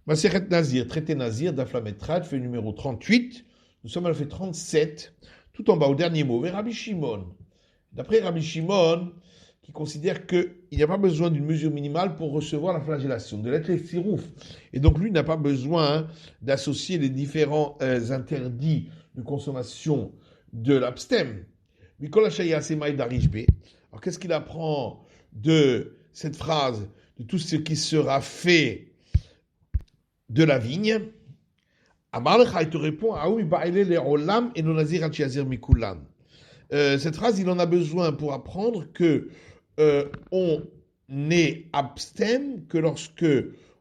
Maseret Nazir, traité Nazir, d'Aflametrad, fait numéro 38. Nous sommes à la fait 37, tout en bas au dernier mot. Vers Rabbi Shimon. D'après Rabbi Shimon, qui considère qu'il n'y a pas besoin d'une mesure minimale pour recevoir la flagellation, de l'être sirouf. Et donc lui n'a pas besoin d'associer les différents interdits de consommation de l'abstème. Mikola Shaya Semaï Darishbe. Alors qu'est-ce qu'il apprend de cette phrase, de tout ce qui sera fait de la vigne? Amalcha, il te répond, Aoui ba'ele le olam et non nazir al chiazir mikulam. Cette phrase, il en a besoin pour apprendre que on n'est abstème que lorsque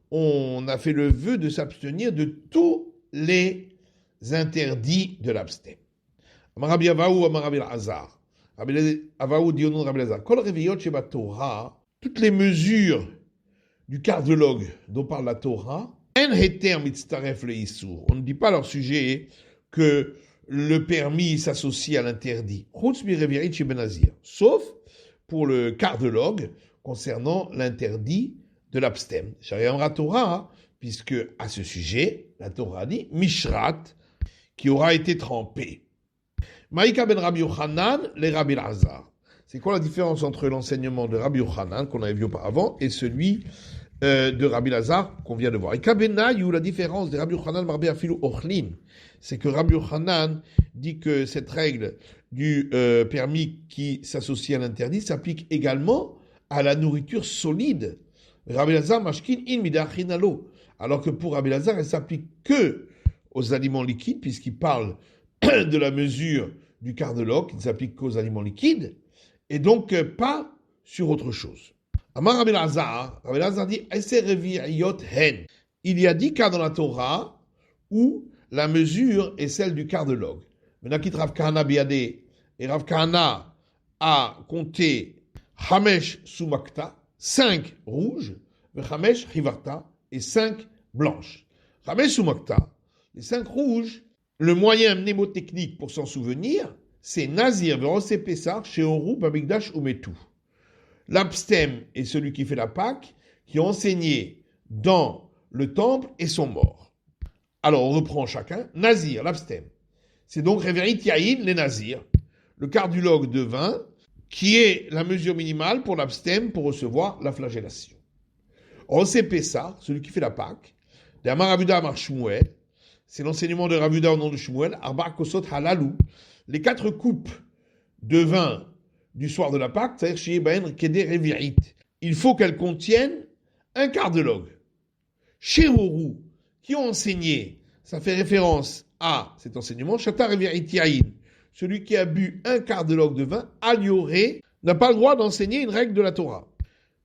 on a fait le vœu de s'abstenir de tous les interdits de l'abstème. Amarabi Avaou, Amarabi Azar. Avaou dit au nom de Rabbi Azar. Kol reviyot sheba Torah, toutes les mesures du cardiologue dont parle la Torah, en heter mitztaref le issour. On ne dit pas à leur sujet que le permis s'associe à l'interdit. Chutz mi revirit chez Benazir. Sauf pour le cardiologue concernant l'interdit de l'abstème. Shariamra Torah, puisque à ce sujet, la Torah dit Mishrat, qui aura été trempé. Maïka ben Rabbi Yochanan, les Rabbi Lazar. C'est quoi la différence entre l'enseignement de Rabbi Yochanan, qu'on avait vu auparavant, et celui de Rabbi Lazar, qu'on vient de voir? Et Kabenaï, où la différence de Rabbi Yochanan, Marbe Afilu Ochlin, c'est que Rabbi Yochanan dit que cette règle du permis qui s'associe à l'interdit s'applique également à la nourriture solide. Rabbi Lazar, Mashkin, in midachinalo. Alors que pour Rabbi Lazar, elle s'applique que aux aliments liquides, puisqu'il parle de la mesure du cardiologue, qui ne s'applique qu'aux aliments liquides, et donc pas sur autre chose. Amar Rabbi Lazar dit, hen. Il y a 10 cas dans la Torah où la mesure est celle du cardiologue. Menakit Rav Kahana Biade, et Rav Kahana a compté Hamesh Sumakta, 5 rouges, Hamesh Chivarta, et 5 blanches. Hamesh Sumakta, les 5 rouges, le moyen mnémotechnique pour s'en souvenir, c'est Nazir, Verose Pessar, Sheoru, Babigdash ou Metou. L'abstème est celui qui fait la Pâque, qui a enseigné dans le temple et sont morts. Alors on reprend chacun. Nazir, l'abstème. C'est donc Révérit Yaïn, les Nazirs, le cardiologue de vin, qui est la mesure minimale pour l'abstème pour recevoir la flagellation. Rosé Pessah, celui qui fait la Pâque, de Amar Ravuda Amar Shmuel, c'est l'enseignement de Ravuda au nom de Shmuel, Arba Kosot Halalou, les 4 coupes de vin du soir de la Pâque, c'est-à-dire chez Ibaen Keder Revirit. Il faut qu'elles contiennent un cardiologue. Chez Horou, qui ont enseigné, ça fait référence à cet enseignement, Shatar Revirit Yaïn, celui qui a bu un cardiologue de vin, Alioré, n'a pas le droit d'enseigner une règle de la Torah.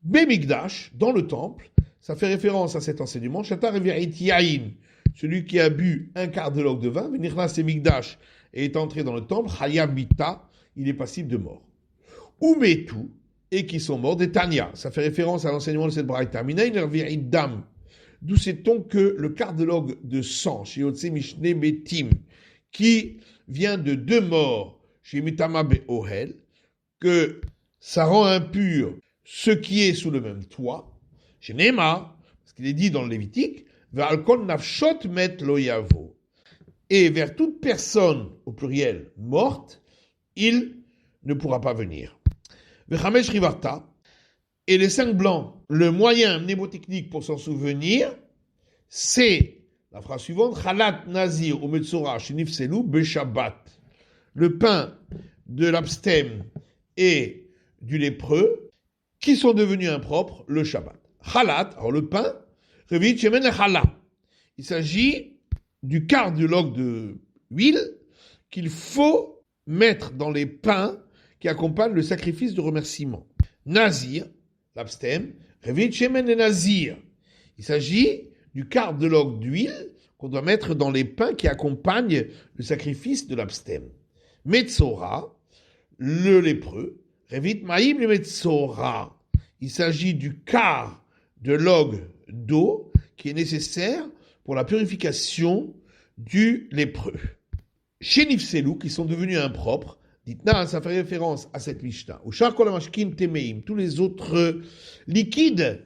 Bemikdash, dans le temple, ça fait référence à cet enseignement, Shatar Revirit Yaïn, celui qui a bu un cardiologue de vin, Venirnas et Mikdash, et est entré dans le temple, Chayav Mita, il est passible de mort. Umetu, et qui sont morts, des Tanya. Ça fait référence à l'enseignement de cette braïta. Minaïn Revirit Dam. D'où sait-on que le cardiologue de sang, chez Yotse Mishne Betim, qui vient de 2 morts, chez Mitama Be'ohel, que ça rend impur ce qui est sous le même toit, chez Nema, parce qu'il est dit dans le Lévitique, Ve'alkol nafshot met lo yavo. Et vers toute personne, au pluriel, morte, il ne pourra pas venir. Vechamesh Rivarta, et les 5 blancs, le moyen mnémotechnique pour s'en souvenir, c'est la phrase suivante, Chalat Nazir ou Metzora Shinifselu Beshabbat. Le pain de l'abstème et du lépreux, qui sont devenus impropres le Shabbat. Chalat, alors le pain, Revit Shemen Chala. Il s'agit du cardiologue de huile qu'il faut mettre dans les pains qui accompagnent le sacrifice de remerciement. Nazir, l'abstème, Revit Shemen et Nazir. Il s'agit du cardiologue d'huile qu'on doit mettre dans les pains qui accompagnent le sacrifice de l'abstème. Metzora, le lépreux, Revit Maïm le Metzora. Il s'agit du quart de log d'eau qui est nécessaire pour la purification du lépreux. Chez Nifselou, qui sont devenus impropres, dites-na, ça fait référence à cette Mishnah. Au Shar Kolamashkin Temeim, tous les autres liquides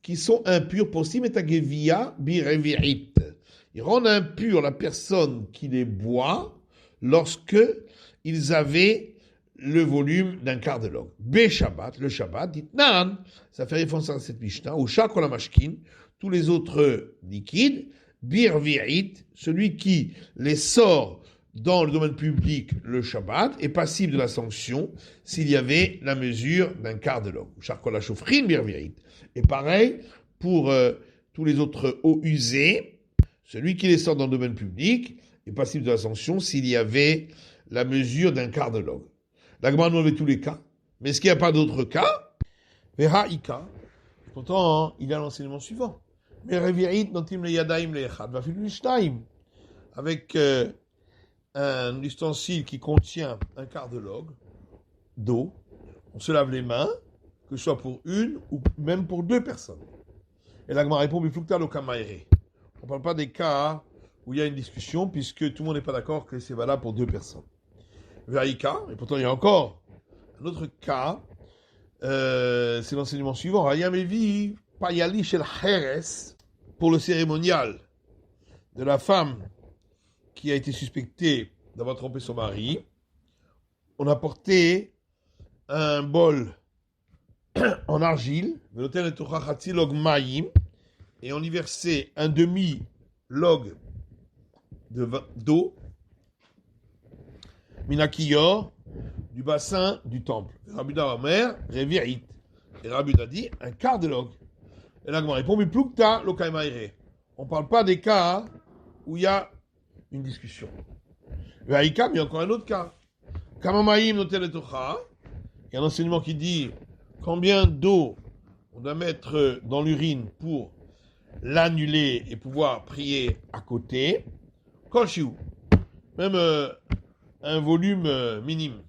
qui sont impurs, possim et agevia birevirit. Ils rendent impur la personne qui les boit lorsque ils avaient le volume d'un quart de log. Shabbat, le Shabbat, dit Nan, ça fait référence à cette Mishnah, au Shakol Mashkin, tous les autres liquides, birvirit, celui qui les sort dans le domaine public le Shabbat est passible de la sanction s'il y avait la mesure d'un quart de log. Shakol Shofrin birvirit. Et pareil pour tous les autres eaux usées, celui qui les sort dans le domaine public est passible de la sanction s'il y avait la mesure d'un quart de log. La Gemara nous avait tous les cas. Mais est-ce qu'il n'y a pas d'autres cas? Vehaïka. Pourtant, il y a l'enseignement suivant. Avec un ustensile qui contient un quart de log d'eau, on se lave les mains, que ce soit pour une ou même pour deux personnes. Et la Gemara répond, on ne parle pas des cas où il y a une discussion, puisque tout le monde n'est pas d'accord que c'est valable pour deux personnes. Vehaïka, et pourtant il y a encore un autre cas, c'est l'enseignement suivant. Hayamevi payali shel cheres, pour le cérémonial de la femme qui a été suspectée d'avoir trompé son mari. On a porté un bol en argile, et on y versait un demi-log d'eau, Minakiyor, du bassin du temple. Rabuda Omer, Revirit. Et Rabuda dit un quart de log. Et là, on répond, mais Plukta, Lokaimaire. On ne parle pas des cas où il y a une discussion. Mais il y a encore un autre cas. Kamamaïm notel etocha. Il y a un enseignement qui dit combien d'eau on doit mettre dans l'urine pour l'annuler et pouvoir prier à côté. Kolshiu. Même un volume minime.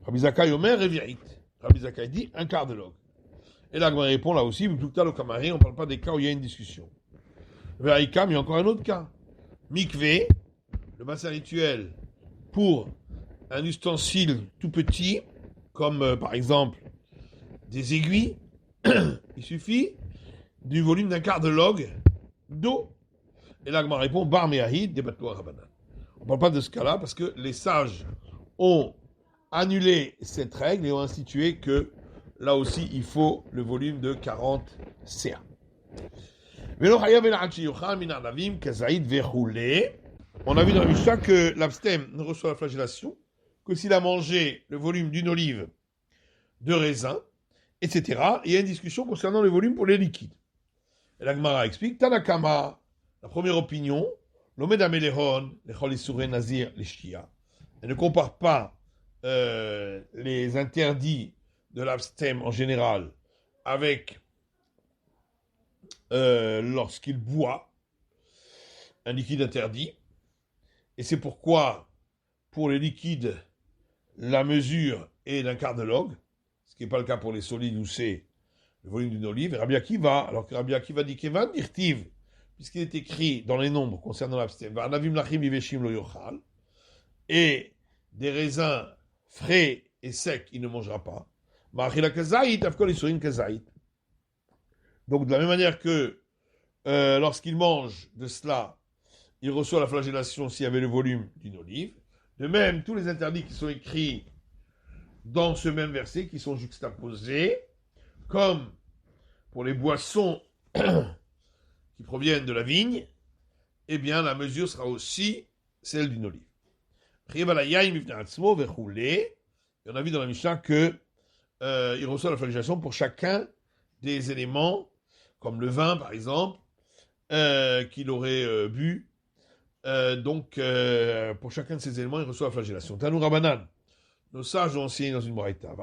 Rabbi Zakai Omer Revirit. Rabbi Zakai dit un quart de log. Et là, on répond là aussi, mais Plukta Lokamari, on ne parle pas des cas où il y a une discussion. Vehaïkam, il y a encore un autre cas. Mikvé, le bassin rituel pour un ustensile tout petit, comme par exemple des aiguilles, il suffit du volume d'un quart de log d'eau. Et là, on répond Bar Meahid, débattoir Rabanan. On ne parle pas de ce cas-là parce que les sages ont annulé cette règle et ont institué que là aussi, il faut le volume de 40 CA. On a vu dans la Mishnah que l'abstème ne reçoit la flagellation que s'il a mangé le volume d'une olive, de raisin, etc. Et il y a une discussion concernant le volume pour les liquides. Et la Gemara explique, Tanakama, la première opinion, l'Omed Amelehon, les Chol Isuré Nazir, les Shkia, elle ne compare pas les interdits de l'abstème en général avec lorsqu'il boit un liquide interdit. Et c'est pourquoi, pour les liquides, la mesure est d'un quart de log, ce qui n'est pas le cas pour les solides où c'est le volume d'une olive. Et Rabbi Akiva, alors que Rabbi Akiva dit Kevan dirtiv, puisqu'il est écrit dans les nombres concernant l'abstème, et des raisins frais et secs, il ne mangera pas. Donc de la même manière que lorsqu'il mange de cela, il reçoit la flagellation s'il y avait le volume d'une olive. De même, tous les interdits qui sont écrits dans ce même verset, qui sont juxtaposés, comme pour les boissons qui proviennent de la vigne, eh bien la mesure sera aussi celle d'une olive. Et on a vu dans la Mishnah que il reçoit la flagellation pour chacun des éléments, comme le vin par exemple, qu'il aurait bu. Donc, pour chacun de ces éléments, il reçoit la flagellation. Tanou Rabanan, nos sages ont enseigné dans une braïta.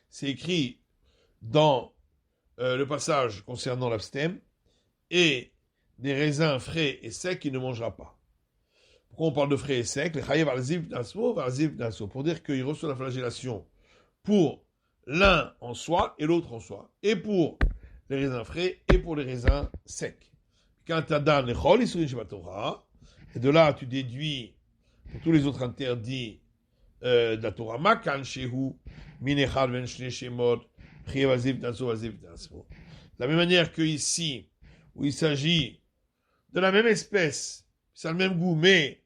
C'est écrit dans le passage concernant l'abstème, et des raisins frais et secs, il ne mangera pas. Pourquoi on parle de frais et secs? Pour dire qu'il reçoit la flagellation pour l'un en soi et l'autre en soi, et pour les raisins frais et pour les raisins secs. Quand tu as dan lechol isurin shebatorah, et de là tu déduis pour tous les autres interdits de la Torah, makan shehu min echad ven shnei shemot De la même manière que ici, où il s'agit de la même espèce, ça a le même goût, mais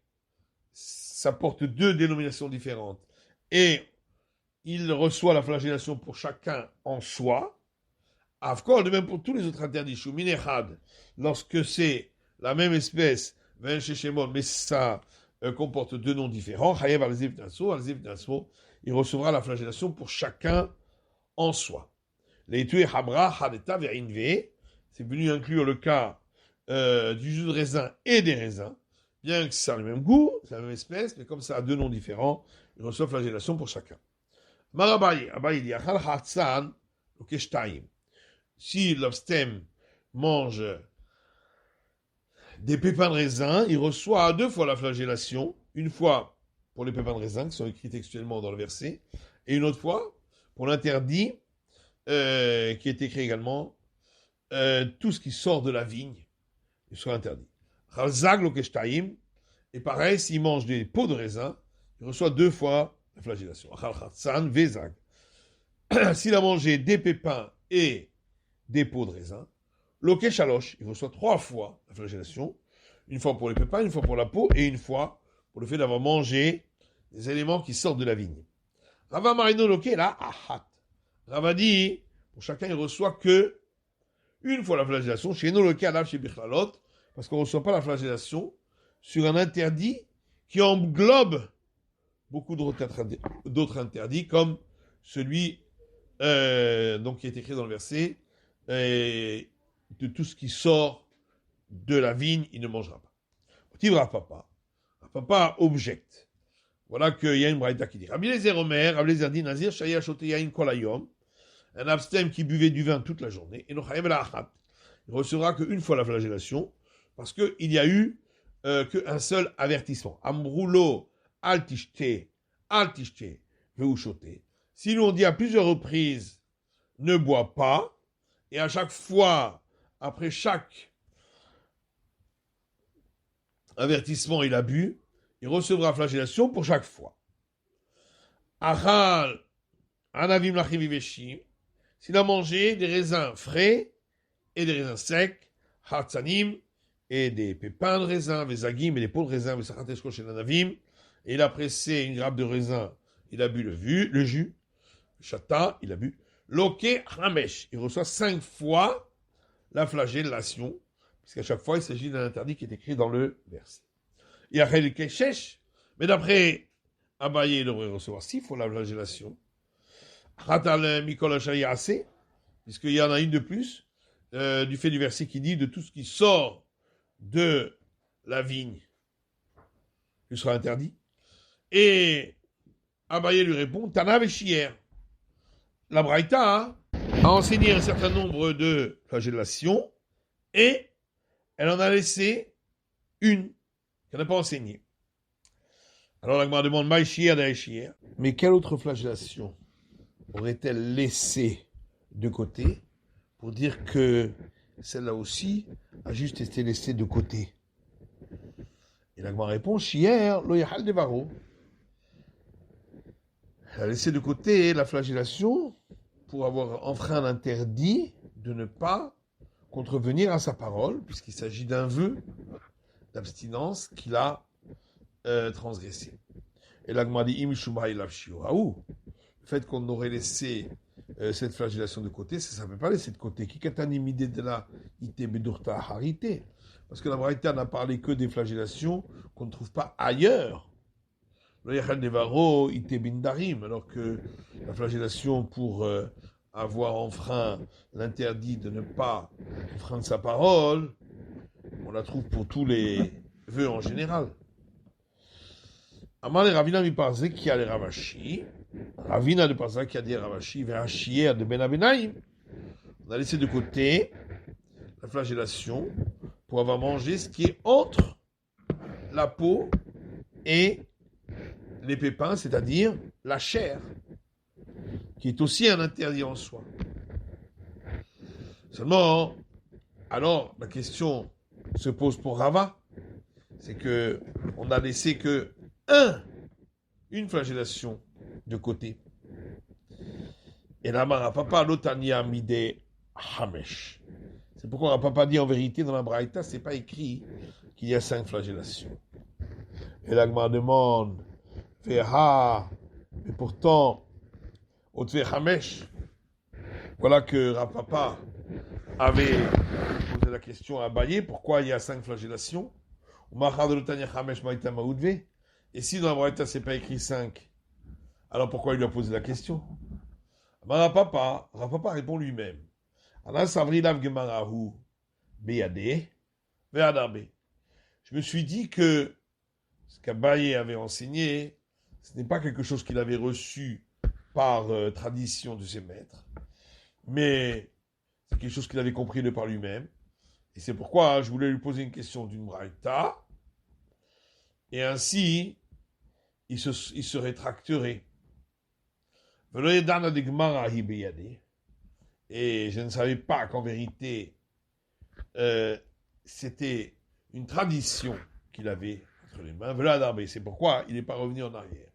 ça porte deux dénominations différentes. Et il reçoit la flagellation pour chacun en soi. Avkol, de même pour tous les autres interdits. Shuminechad, lorsque c'est la même espèce, mais ça comporte deux noms différents. Chayev al-Ziv Naso, il recevra la flagellation pour chacun en soi. Les tués Hamra, Hadeta, Verinve, c'est venu inclure le cas du jus de raisin et des raisins, bien que ça a le même goût, c'est la même espèce, mais comme ça a deux noms différents, il reçoit flagellation pour chacun. Marabaye, Abaye dit, Achal Hatsan, Lokeshtaim. Si l'obstème mange des pépins de raisin, il reçoit deux fois la flagellation, une fois pour les pépins de raisin, qui sont écrits textuellement dans le verset, et une autre fois pour l'interdit, qui est écrit également, tout ce qui sort de la vigne, il sera interdit. Chalzag lokeshtaim, et pareil, s'il mange des peaux de raisin, il reçoit deux fois la flagellation. Achal vezag. S'il a mangé des pépins et des peaux de raisin, lokeshalosh, il reçoit trois fois la flagellation, une fois pour les pépins, une fois pour la peau, et une fois pour le fait d'avoir mangé des éléments qui sortent de la vigne. Rava marino loke la ahat. Rava dit, pour chacun, il reçoit que une fois la flagellation, chez nous, le cas chez Bichlalot, parce qu'on ne reçoit pas la flagellation sur un interdit qui englobe beaucoup d'autres interdits, comme celui donc, qui est écrit dans le verset, de tout ce qui sort de la vigne, il ne mangera pas. Tivra papa objecte. Voilà qu'il y a une braïta qui dit Rabbi Lezer Omer, Rabbi Lezer dit Nazir, Shaya Shoteyain Kolayom, un abstème qui buvait du vin toute la journée, et il recevra qu'une fois la flagellation, parce qu'il n'y a eu qu'un seul avertissement. Amroulo, altishte, veuchote. Si nous on dit à plusieurs reprises, ne bois pas, et à chaque fois, après chaque avertissement, il a bu, il recevra flagellation pour chaque fois. Achal, anavim lachiviveshim, s'il a mangé des raisins frais et des raisins secs, hatzanim, et des pépins de raisin, vezagim, et des peaux de raisin, vesachateshko chez l'anavim, et il a pressé une grappe de raisin, il a bu le jus, chata, il a bu, loke hamesh, il reçoit 5 fois la flagellation, puisqu'à chaque fois il s'agit d'un interdit qui est écrit dans le verset. Il y a Khel Keshesh, mais d'après Abaye, il devrait recevoir 6 fois la flagellation. Khatal Mikol Ashayase, puisqu'il y en a une de plus, du fait du verset qui dit de tout ce qui sort de la vigne, il sera interdit. Et Abaye lui répond Tana Veshier. La Braïta a enseigné un certain nombre de flagellations et elle en a laissé une qu'elle n'a pas enseignée. Alors la Gemara demande Maïchier d'Aïchier. Mais quelle autre flagellation aurait-elle laissé de côté pour dire que celle-là aussi a juste été laissée de côté? Et la Gemara répond Chier, lo yahal devaro. Elle a laissé de côté la flagellation pour avoir enfreint l'interdit de ne pas contrevenir à sa parole, puisqu'il s'agit d'un vœu d'abstinence qu'il a transgressé. Et la Gemara dit Im shumai lavshioraou. Le fait qu'on aurait laissé cette flagellation de côté, ça ne peut pas laisser de côté. Kikatanimide de la ite bedurta harite. Parce que la Braïta n'a parlé que des flagellations qu'on ne trouve pas ailleurs. Alors que la flagellation pour avoir enfreint l'interdit de ne pas enfreindre sa parole, on la trouve pour tous les vœux en général. Amar le Ravina mi parze qui a le Ravashi, Ravina de parze qui a dit Ravashi, Ve'achier de Ben Abenaim. On a laissé de côté la flagellation pour avoir mangé ce qui est entre la peau et les pépins, c'est-à-dire la chair, qui est aussi un interdit en soi. Seulement, alors, la question se pose pour Rava, c'est que on a laissé que une flagellation de côté. Et là, Papa, l'otania mide hamesh. C'est pourquoi Papa dit en vérité dans la Braïta, c'est pas écrit qu'il y a 5 flagellations. Et l'Agma demande, mais pourtant, au Tve Hamesh, voilà que Rapapa avait posé la question à Abaye, pourquoi il y a 5 flagellations? Et si dans la Braïta c'est pas écrit 5, alors pourquoi il lui a posé la question? Rapapa répond lui-même. Je me suis dit que ce qu'Abaye avait enseigné, ce n'est pas quelque chose qu'il avait reçu par tradition de ses maîtres, mais c'est quelque chose qu'il avait compris de par lui-même. Et c'est pourquoi je voulais lui poser une question d'une braïta, et ainsi, il se rétracterait. Et je ne savais pas qu'en vérité, c'était une tradition qu'il avait entre les mains. C'est pourquoi il n'est pas revenu en arrière.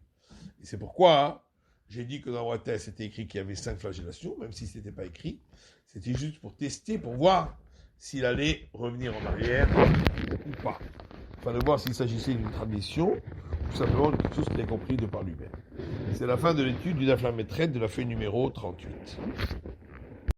Et c'est pourquoi j'ai dit que dans la thèse, c'était écrit qu'il y avait 5 flagellations, même si ce n'était pas écrit. C'était juste pour tester, pour voir s'il allait revenir en arrière ou pas. Enfin, de voir s'il s'agissait d'une tradition ou simplement de quelque chose qu'il a compris de par lui-même. C'est la fin de l'étude du Daf Lamed Tet de la feuille numéro 38.